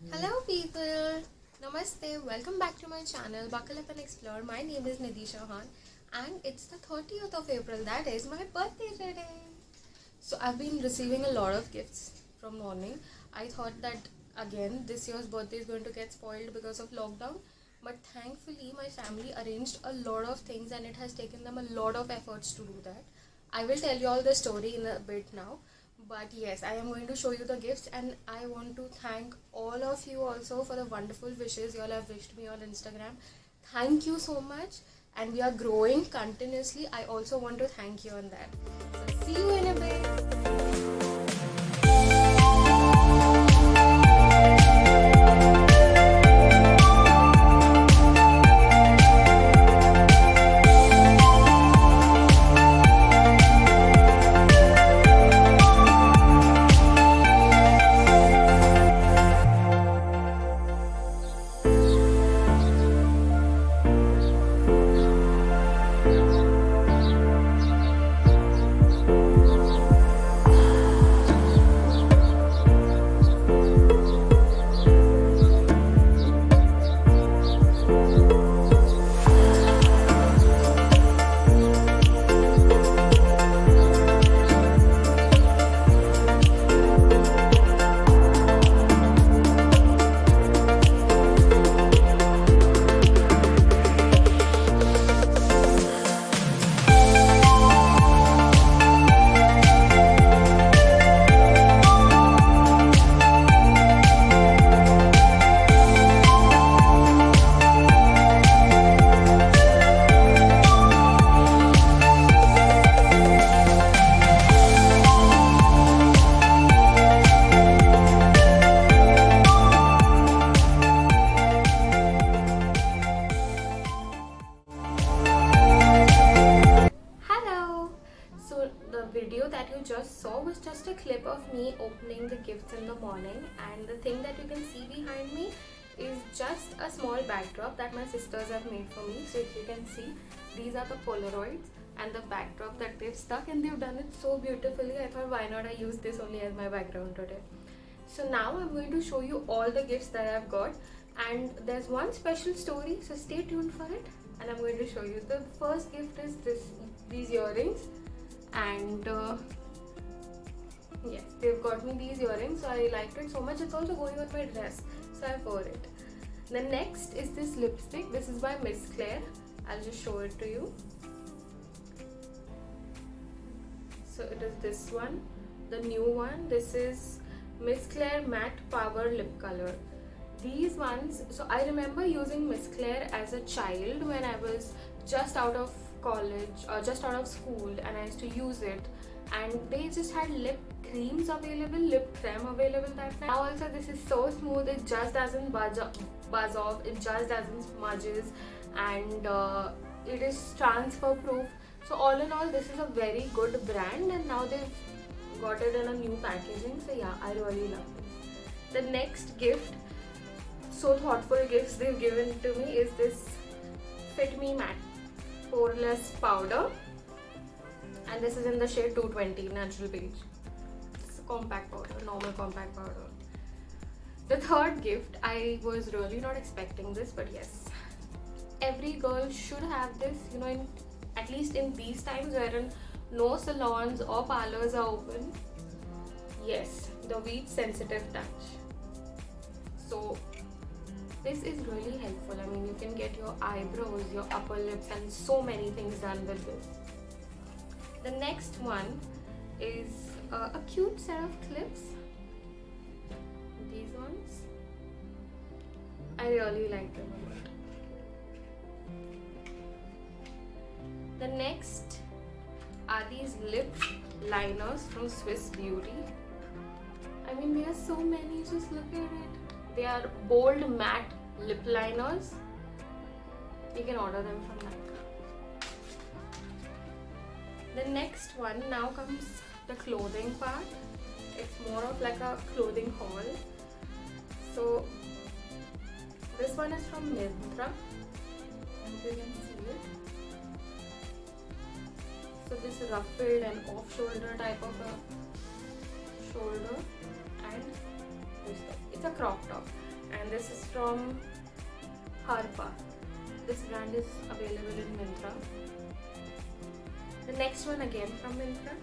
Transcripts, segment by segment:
Hello people, Namaste, welcome back to my channel Buckle Up and Explore. My name is Nidhi Chauhan and it's the 30th of April, that is my birthday today. So I've been receiving a lot of gifts from morning. I thought that again this year's birthday is going to get spoiled because of lockdown, but thankfully my family arranged a lot of things and it has taken them a lot of efforts to do that. I will tell you all the story in a bit now. But yes, I am going to show you the gifts and I want to thank all of you also for the wonderful wishes you all have wished me on Instagram. Thank you so much, and we are growing continuously. I also want to thank you on that. So see you in a bit. Hello! So the video that you just saw was just a clip of me opening the gifts in the morning, and the thing that you can see behind me is just a small backdrop that my sisters have made for me. So if you can see, these are the Polaroids and the backdrop that they've stuck, and they've done it so beautifully. I thought why not I use this only as my background today. So now I'm going to show you all the gifts that I've got, and there's one special story, so stay tuned for it. And I'm going to show you. The first gift is these earrings, and yes, they've got me these earrings, so I liked it so much. It's also going on my dress, so I wore it. The next is this lipstick. This is by Miss Claire. I'll just show it to you. So it is this one, the new one. This is Miss Claire Matte Power Lip Color. These ones, so I remember using Miss Claire as a child when I was just out of college or just out of school, and I used to use it, and they just had lip creams available, lip creme available that time. Now also this is so smooth, it just doesn't buzz off, it just doesn't smudges, and it is transfer proof. So all in all, this is a very good brand, and now they've got it in a new packaging, so yeah, I really love it. The next gift, so thoughtful gifts they've given to me, is this Fit Me Matte Poreless Powder, and this is in the shade 220 Natural Beige. It's a compact powder, normal compact powder. The third gift, I was really not expecting this, but yes, every girl should have this, at least in these times wherein no salons or parlors are open. Yes, the Wheat Sensitive Touch. So this is really helpful. I mean, you can get your eyebrows, your upper lips, and so many things done with this. The next one is a cute set of clips. These ones, I really like them a lot. The next are these lip liners from Swiss Beauty. I mean, there are so many, just look at it. They are bold matte lip liners. You can order them from that. The next one, now comes the clothing part. It's more of like a clothing haul. So this one is from Myntra. As you can see it. So this ruffled and off shoulder type of a shoulder, and this top. It's a crop top. and this is from Harpa. This brand is available in Myntra. The next one again from Myntra,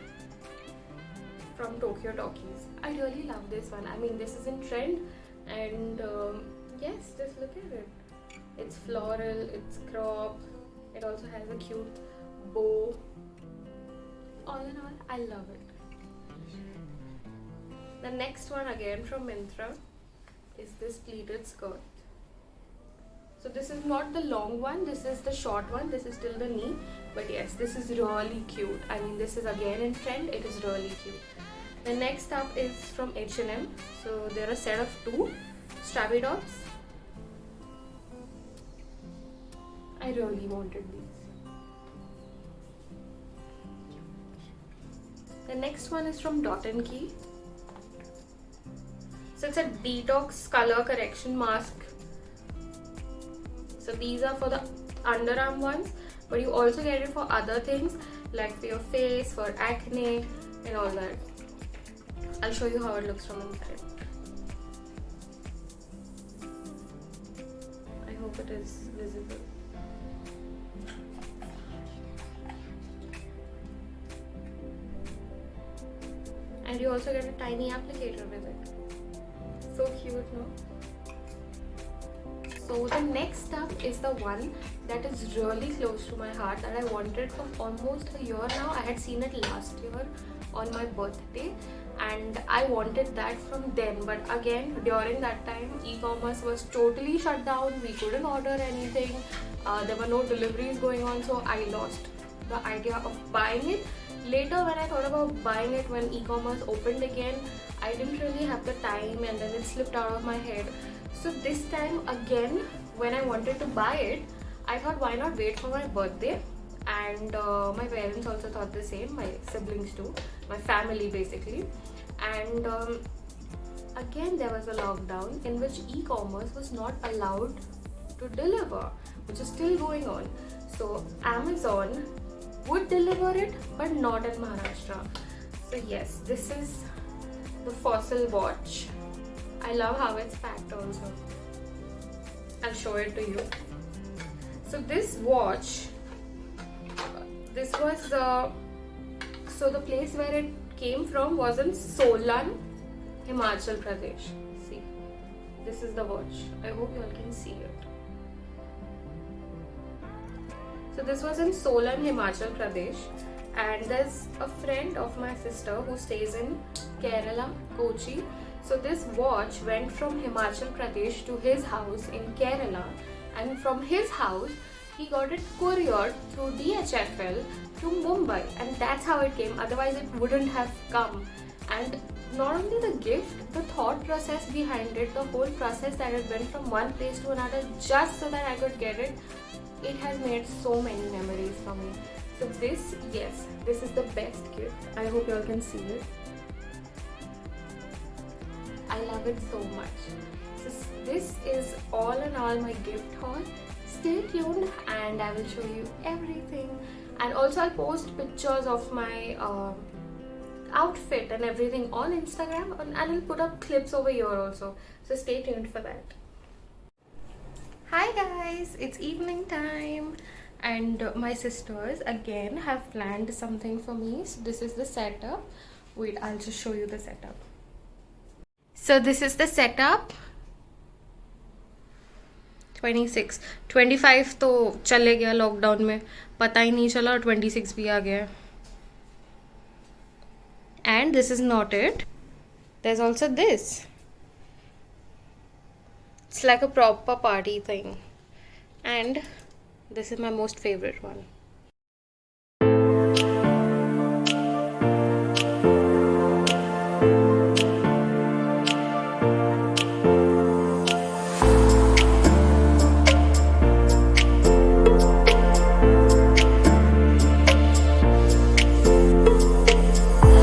from Tokyo Talkies. I really love this one. I mean, this is in trend, and yes, just look at it. It's floral, it's crop, it also has a cute bow. All in all, I love it. The next one again from Myntra is this pleated skirt. So this is not the long one, this is the short one, this is till the knee. But yes, this is really cute. I mean, this is again in trend, it is really cute. The next up is from H&M. So there are a set of 2 strappy tops. I really wanted these. The next one is from Dot & Key. So it's a detox color correction mask. So these are for the underarm ones, but you also get it for other things like for your face, for acne and all that. I'll show you how it looks from inside. I hope it is visible. And you also get a tiny applicator with it. So cute, no? So the next up is the one that is really close to my heart, that I wanted for almost a year now. I had seen it last year on my birthday and I wanted that from then, but again during that time e-commerce was totally shut down. We couldn't order anything, there were no deliveries going on, so I lost the idea of buying it. Later when I thought about buying it when e-commerce opened again, I didn't really have the time and then it slipped out of my head. So this time again, when I wanted to buy it, I thought why not wait for my birthday, and my parents also thought the same, my siblings too, my family basically. And again there was a lockdown in which e-commerce was not allowed to deliver, which is still going on. So Amazon would deliver it but not in Maharashtra. So yes, this is the Fossil watch. I love how it's packed also. I'll show it to you. So this watch, this was so the place where it came from was in Solan, Himachal Pradesh. See, this is the watch. I hope you all can see it. So this was in Solan, Himachal Pradesh, and there's a friend of my sister who stays in Kerala, Kochi. So this watch went from Himachal Pradesh to his house in Kerala, and from his house he got it couriered through DHFL to Mumbai, and that's how it came. Otherwise it wouldn't have come. And not only the gift, the thought process behind it, the whole process that it went from one place to another just so that I could get it, it has made so many memories for me. So this, yes, this is the best gift. I hope you all can see it. I love it so much. So this is all in all my gift haul. Stay tuned and I will show you everything. And also I'll post pictures of my outfit and everything on Instagram, and I'll put up clips over here also. So stay tuned for that. Hi guys, it's evening time and my sisters again have planned something for me. So this is the setup. Wait, I'll just show you the setup. So this is the setup. 26, 25 तो चले गया lockdown में, पता ही नहीं चला, और 26 भी आ गया. And this is not it. There's also this. It's like a proper party thing. And this is my most favorite one.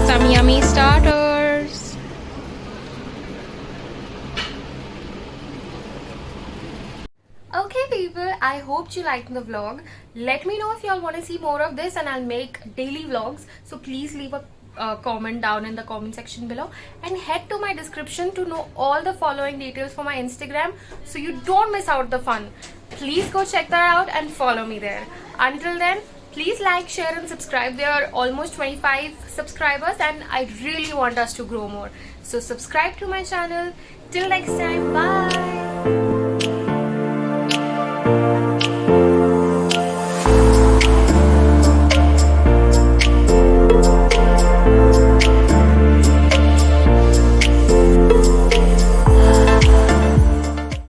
Some yummy starters. Okay people, I hope you liked the vlog. Let me know if y'all want to see more of this and I'll make daily vlogs. So please leave a comment down in the comment section below, and head to my description to know all the following details for my Instagram so you don't miss out the fun. Please go check that out and follow me there. Until then, please like, share and subscribe. There are almost 25 subscribers and I really want us to grow more. So subscribe to my channel. Till next time, bye.